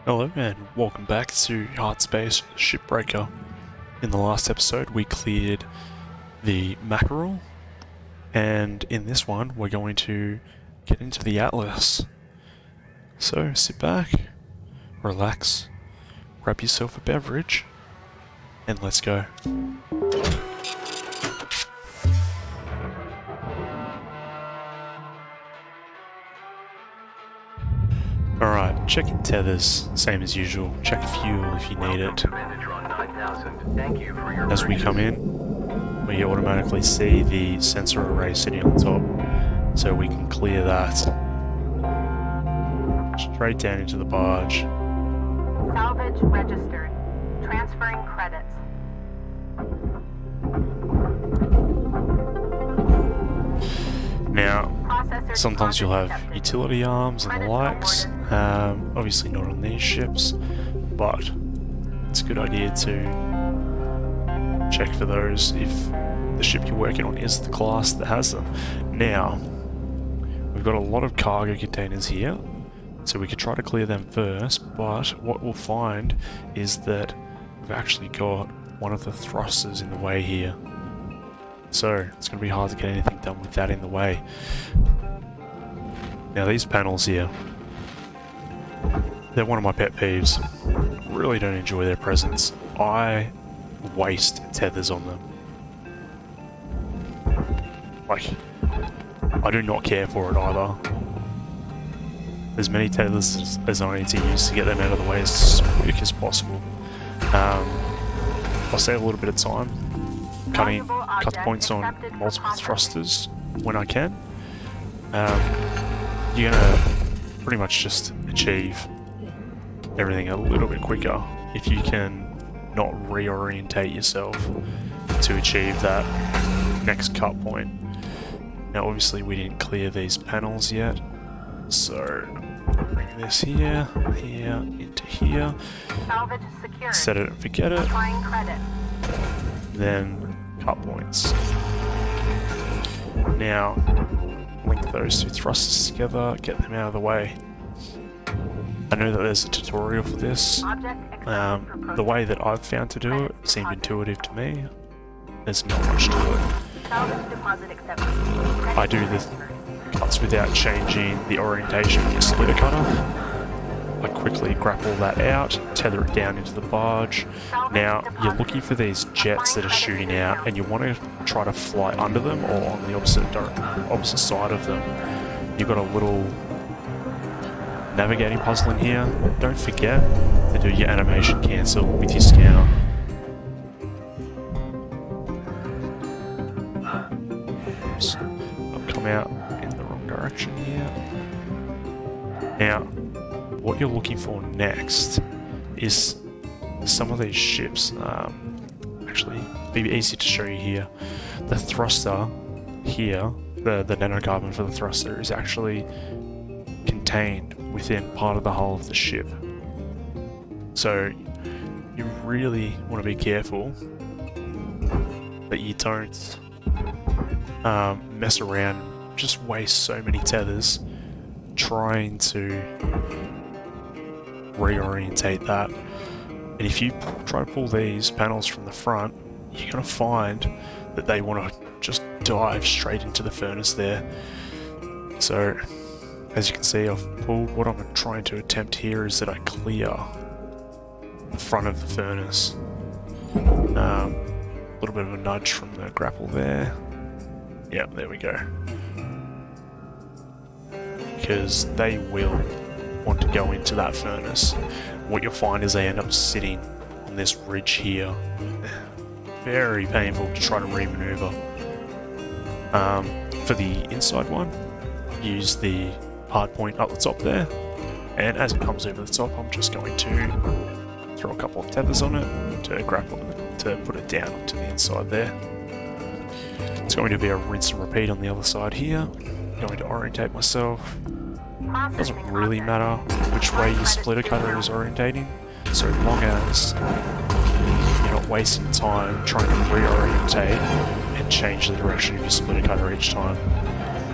Hello and welcome back to Hardspace Shipbreaker. In the last episode we cleared the mackerel, and in this one we're going to get into the Atlas. So sit back, relax, grab yourself a beverage, and let's go. Alright, checking tethers, same as usual. Check fuel if you need it. As we come in, we automatically see the sensor array sitting on top, so we can clear that. Straight down into the barge. Salvage registered. Transferring credits. Now, sometimes you'll have utility arms and the likes, obviously not on these ships, but it's a good idea to check for those if the ship you're working on is the class that has them. Now, we've got a lot of cargo containers here, so we could try to clear them first, but what we'll find is that we've actually got one of the thrusters in the way here. So it's going to be hard to get anything done with that in the way. Now these panels here, they're one of my pet peeves. Really don't enjoy their presence. I waste tethers on them. Like, I do not care for it either. As many tethers as I need to use to get them out of the way as quick as possible. I'll save a little bit of time cutting cut points on multiple thrusters when I can. You're gonna pretty much just achieve everything a little bit quicker if you can not reorientate yourself to achieve that next cut point. Now obviously we didn't clear these panels yet, so bring this here, into here, set it and forget it, then cut points. Now, link those two thrusters together, get them out of the way. I know that there's a tutorial for this. The way that I've found to do it seemed intuitive to me. There's not much to it. I do the cuts without changing the orientation of the splitter cutter. I quickly grapple that out, tether it down into the barge. Now, you're looking for these jets that are shooting out, and you want to try to fly under them or on the opposite side of them. You've got a little navigating puzzle in here. Don't forget to do your animation cancel with your scanner. Oops, I've come out in the wrong direction here. Now, what you're looking for next is some of these ships. Actually, it'd be easy to show you here. The thruster here, the nanocarbon for the thruster, is actually contained within part of the hull of the ship. So you really want to be careful that you don't mess around, just waste so many tethers trying to reorientate that. And if you try to pull these panels from the front, you're going to find that they want to just dive straight into the furnace there. So as you can see, I've pulled. What I'm trying to attempt here is that I clear the front of the furnace. A little bit of a nudge from the grapple there. Yeah, there we go. Because they will want to go into that furnace. What you'll find is they end up sitting on this ridge here. Very painful to try to re-maneuver. For the inside one, use the hard point up the top there, and as it comes over the top, I'm just going to throw a couple of tethers on it to grapple it, to put it down onto the inside there. It's going to be a rinse and repeat on the other side here. I'm going to orientate myself. Doesn't really matter which way your splitter cutter is orientating, so long as you're not wasting time trying to reorientate and change the direction of your splitter cutter each time.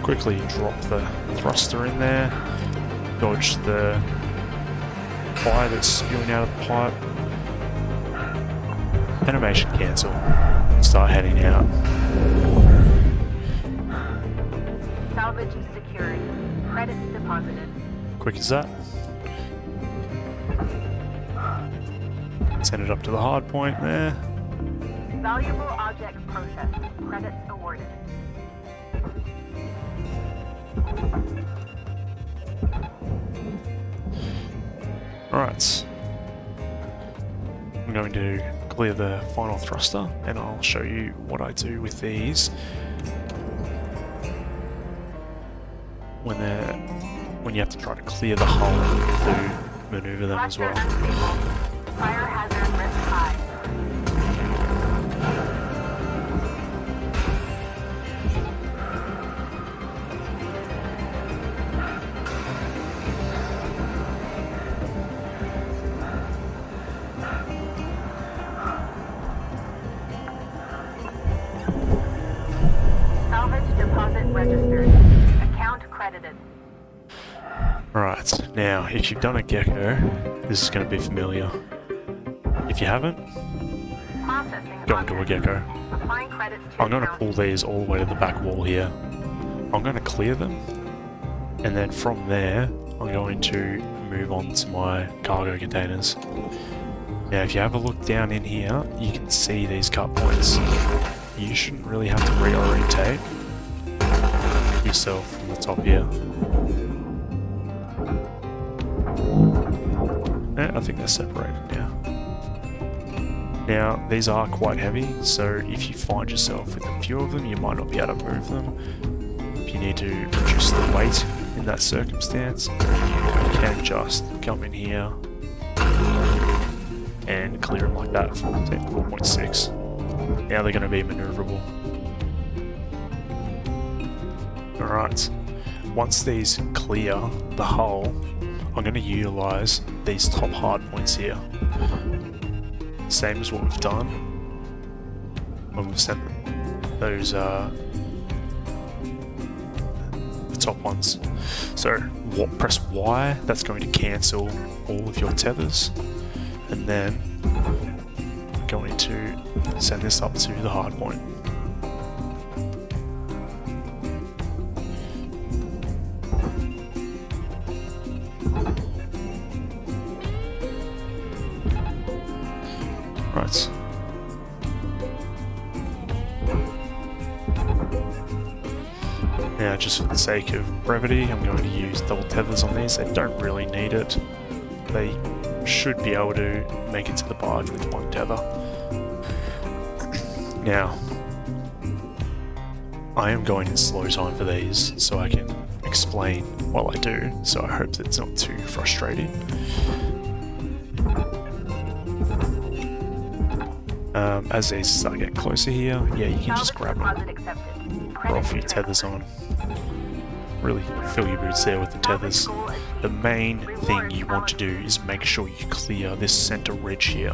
Quickly drop the thruster in there, dodge the fire that's spewing out of the pipe. Animation cancel. Start heading out. Salvage secured. Credits deposited. Quick as that. Send it up to the hard point there. Valuable object processed. Credits awarded. Alright. I'm going to clear the final thruster and I'll show you what I do with these when you have to try to clear the hull to maneuver them as well. Fire hazard risk high. Salvage deposit registered. Account credited. Alright, now if you've done a gecko, this is going to be familiar. If you haven't, go and do a gecko. Applying credits to I'm going to account. pull these all the way to the back wall here. I'm going to clear them, and then from there, I'm going to move on to my cargo containers. Now if you have a look down in here, you can see these cut points. You shouldn't really have to reorientate yourself from the top here. I think they're separated now. Now, these are quite heavy, so if you find yourself with a few of them, you might not be able to move them. If you need to reduce the weight in that circumstance, you can just come in here and clear them like that from 4.6. Now they're going to be maneuverable. Alright, once these clear the hull, I'm going to utilise these top hard points here. Same as what we've done when we've sent those the top ones. So press Y, that's going to cancel all of your tethers, and then I'm going to send this up to the hard point. Right. Now, just for the sake of brevity, I'm going to use double tethers on these. They don't really need it. They should be able to make it to the barge with one tether. Now, I am going in slow time for these so I can explain while I do, so I hope that it's not too frustrating. As these start getting closer here, yeah, you can just grab them, roll a few tethers on, really fill your boots there with the tethers. The main thing you want to do is make sure you clear this center ridge here,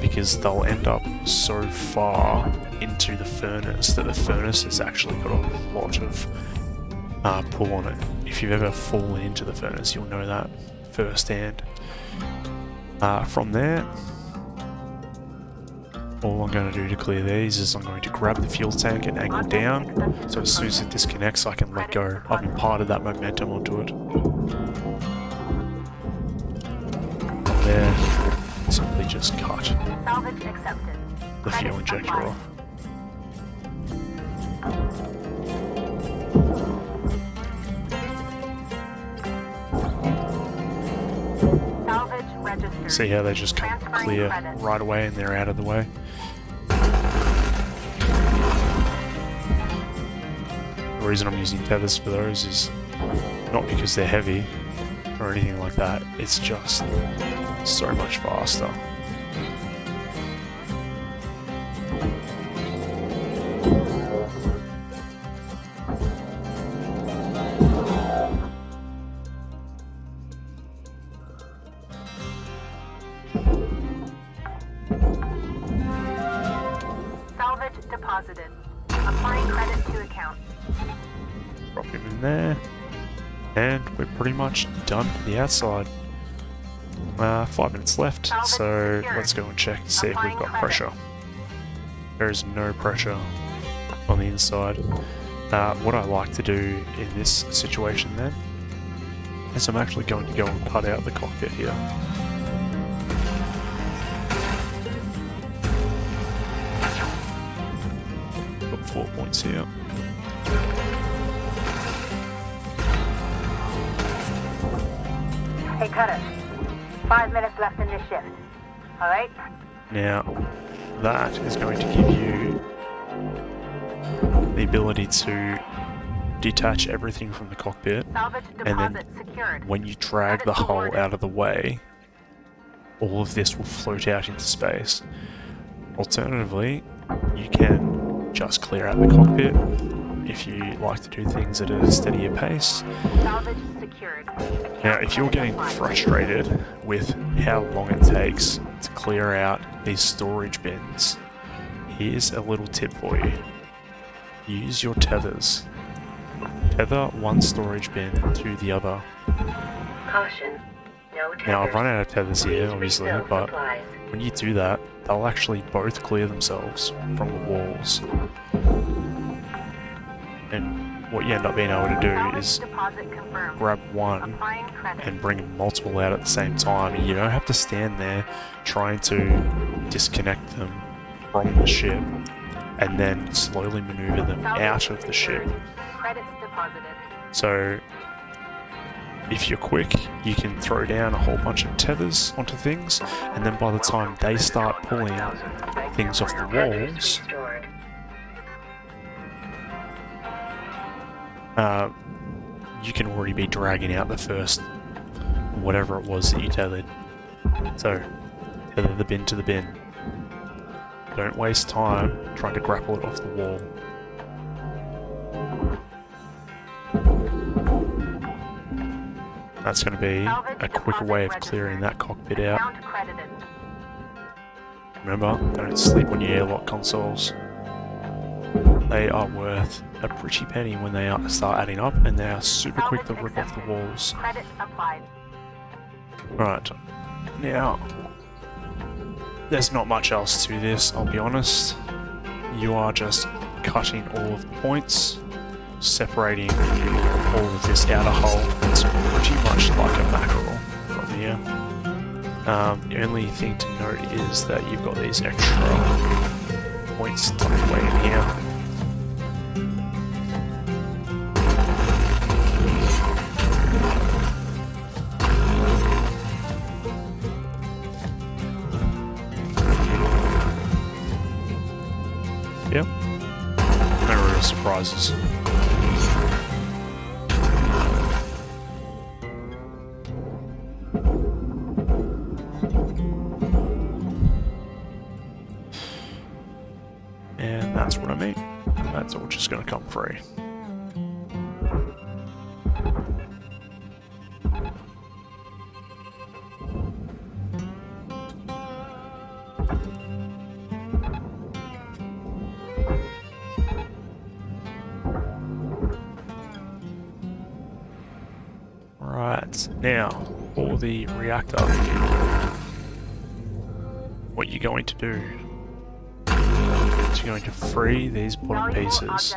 because they'll end up so far into the furnace that the furnace has actually got a lot of pull on it. If you've ever fallen into the furnace, you'll know that firsthand. From there, all I'm going to do to clear these is I'm going to grab the fuel tank and angle down, so as soon as it disconnects I can let go. I've imparted that momentum onto it. From there, simply just cut the fuel injector off. See how they just come clear right away and they're out of the way? The reason I'm using tethers for those is not because they're heavy or anything like that, it's just so much faster. Deposited. Applying credit to account. Drop him in there, and we're pretty much done for the outside. 5 minutes left, so let's go and check to see if we've got pressure. There is no pressure on the inside. What I like to do in this situation then is I'm actually going to go and cut out the cockpit here. Got 4 points here. Hey, Cutter. 5 minutes left in this shift. Alright? Now, that is going to give you the ability to detach everything from the cockpit, Salvage and then deposit secured. when you drag the hull out of the way, all of this will float out into space. Alternatively, you can just clear out the cockpit if you like to do things at a steadier pace. Salvage secured. Now, if you're getting frustrated with how long it takes to clear out these storage bins, here's a little tip for you. Use your tethers. Tether one storage bin to the other. Caution. No tethers. Now, I've run out of tethers here, obviously, Refill but supplies. when you do that, they'll actually both clear themselves from the walls. And what you end up being able to do is Deposit confirmed. grab one Applying credit. and bring multiple out at the same time. You don't have to stand there trying to disconnect them from the ship and then slowly maneuver them out of the ship. Credits deposited. So if you're quick, you can throw down a whole bunch of tethers onto things, and then by the time they start pulling things off the walls, you can already be dragging out the first whatever it was that you tethered. So, tether the bin to the bin. Don't waste time trying to grapple it off the wall. That's going to be a quicker way of clearing that cockpit out. Account credited. Remember, don't sleep on your airlock consoles. They are worth a pretty penny when they start adding up, and they are super quick to rip off the walls. Credit applied. Right, now, there's not much else to this, I'll be honest. You are just cutting all of the points, separating all of this outer hull. It's pretty much like a mackerel from here. The only thing to note is that you've got these extra points tucked away in here. Yep. No real surprises. And that's what I mean. That's all just going to come free. Right, now for the reactor, what you're going to do is you're going to free these bottom pieces.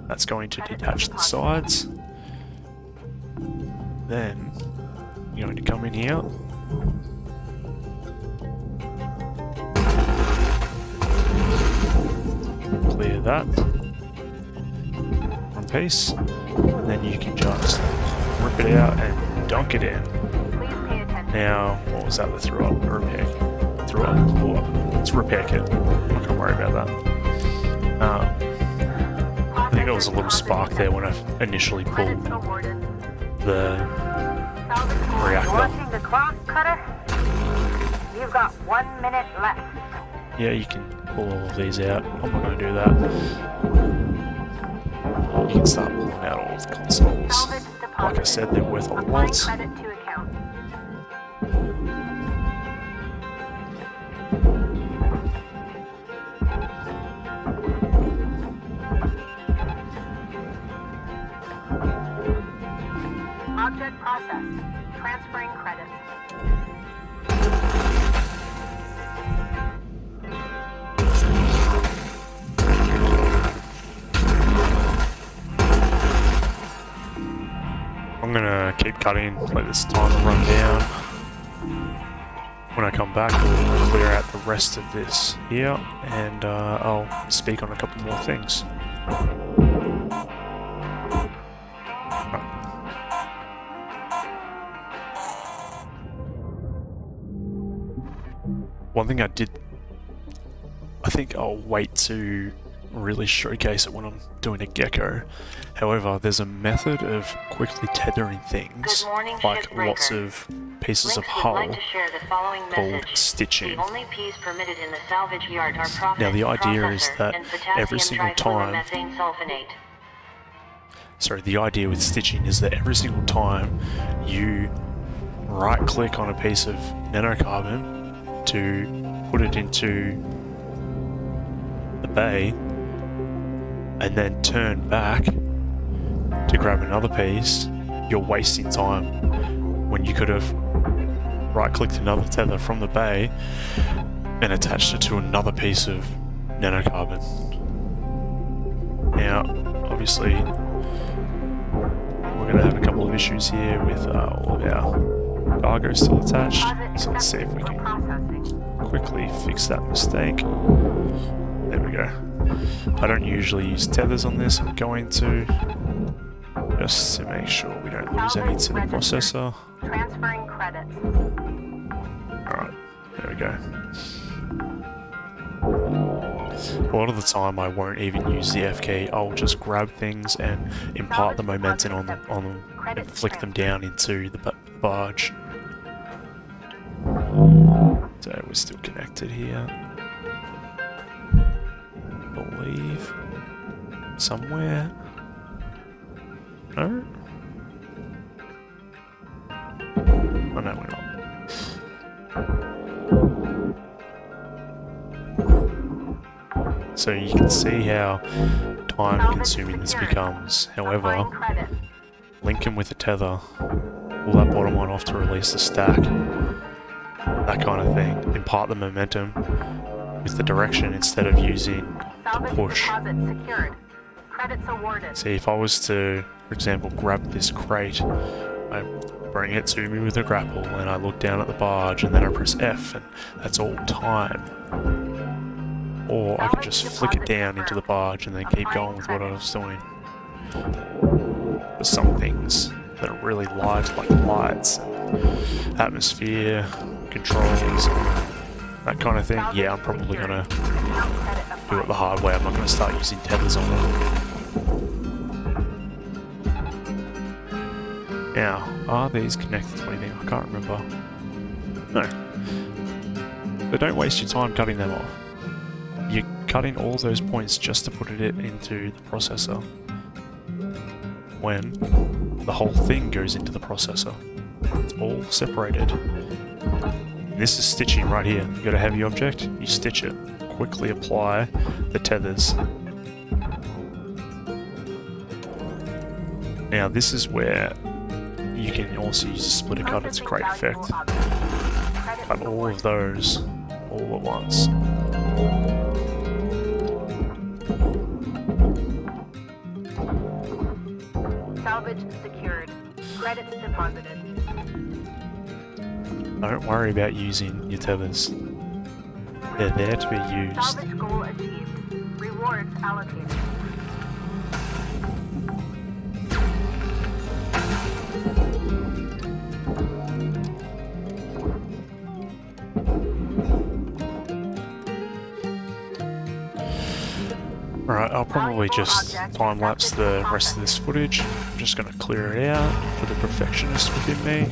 That's going to detach the sides. Then you're going to come in here. Clear that. One piece. And then you can just rip it out and dunk it in. Now, what was that that threw up? A repair kit. Threw up? Blew up. It's a repair kit. I'm not going to worry about that. I think there was a little spark there when I initially pulled the reactor. Watching the clock, Cutter? You've got 1 minute left. Yeah, you can pull all of these out. I'm not going to do that. You can start pulling out all of the consoles. Like I said, they're worth a lot. Credit to account. Object processed. Transferring credits. gonna keep cutting, let this timer run down. When I come back, we'll clear out the rest of this here, and I'll speak on a couple more things. One thing I think I'll wait to really showcase it when I'm doing a gecko. However, there's a method of quickly tethering things, like lots of pieces of hull, called stitching. Now the idea is that every single time, the idea with stitching is that every single time you right click on a piece of nanocarbon to put it into the bay, and then turn back to grab another piece, you're wasting time when you could have right-clicked another tether from the bay and attached it to another piece of nanocarbon. Now, obviously, we're going to have a couple of issues here with all of our cargo still attached, so let's see if we can quickly fix that mistake. There we go. I don't usually use tethers on this, I'm going to, just to make sure we don't lose any to the processor. Transferring credits. Alright, there we go. A lot of the time I won't even use the F key, I'll just grab things and impart the momentum on them and flick them down into the barge. So we're still connected here. Believe somewhere. No? Oh no, we're not. So you can see how time consuming this becomes. However, link them with a tether, pull that bottom one off to release the stack, that kind of thing. Impart the momentum with the direction instead of using the push. See, if I was to, for example, grab this crate, I bring it to me with a grapple and I look down at the barge and then I press F and that's all time. Or I could just flick it down into the barge and then keep going with what I was doing. There's some things that are really light, like lights, atmosphere, controls, that kind of thing. Yeah, I'm probably going to do it the hard way. I'm not going to start using tethers on it. Now, are these connected to anything? I can't remember. No. But don't waste your time cutting them off. You're cutting all those points just to put it into the processor, when the whole thing goes into the processor. It's all separated. This is stitching right here. You got a heavy object, you stitch it. Quickly apply the tethers. Now this is where you can also use a splitter cut, it's a great effect. Cut all of those all at once. Salvage secured. Credits deposited. Don't worry about using your tethers. They're there to be used. Salvage goal achieved. Rewards allocated. Alright, I'll probably just time-lapse the rest of this footage. I'm just going to clear it out for the perfectionist within me.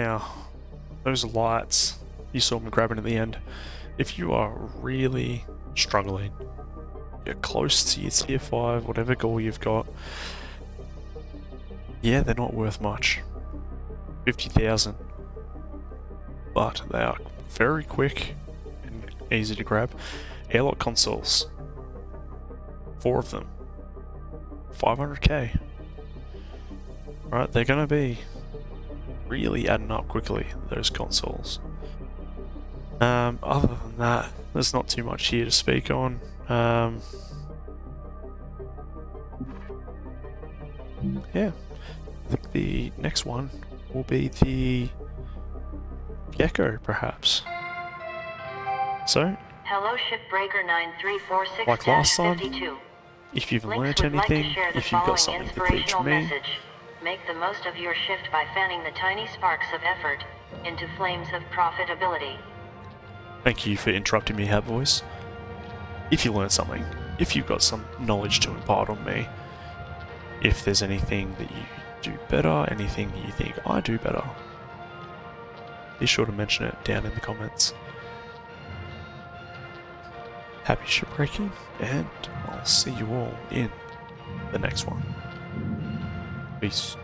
Now, those lights, you saw me grabbing at the end. If you are really struggling, you're close to your tier 5, whatever goal you've got, yeah, they're not worth much. 50,000. But they are very quick and easy to grab. Airlock consoles. 4 of them. 500k. Right, they're gonna be really adding up quickly, those consoles. Other than that, there's not too much here to speak on. Yeah, I think the next one will be the Gecko, perhaps. So, Hello, Shipbreaker 9346-52. like last time, if you've learnt anything, if you've got something to teach me, make the most of your shift by fanning the tiny sparks of effort into flames of profitability. thank you for interrupting me, Hat Voice. If you learned something, if you've got some knowledge to impart on me, if there's anything that you do better, anything that you think I do better, be sure to mention it down in the comments. Happy shipbreaking, and I'll see you all in the next one. Peace.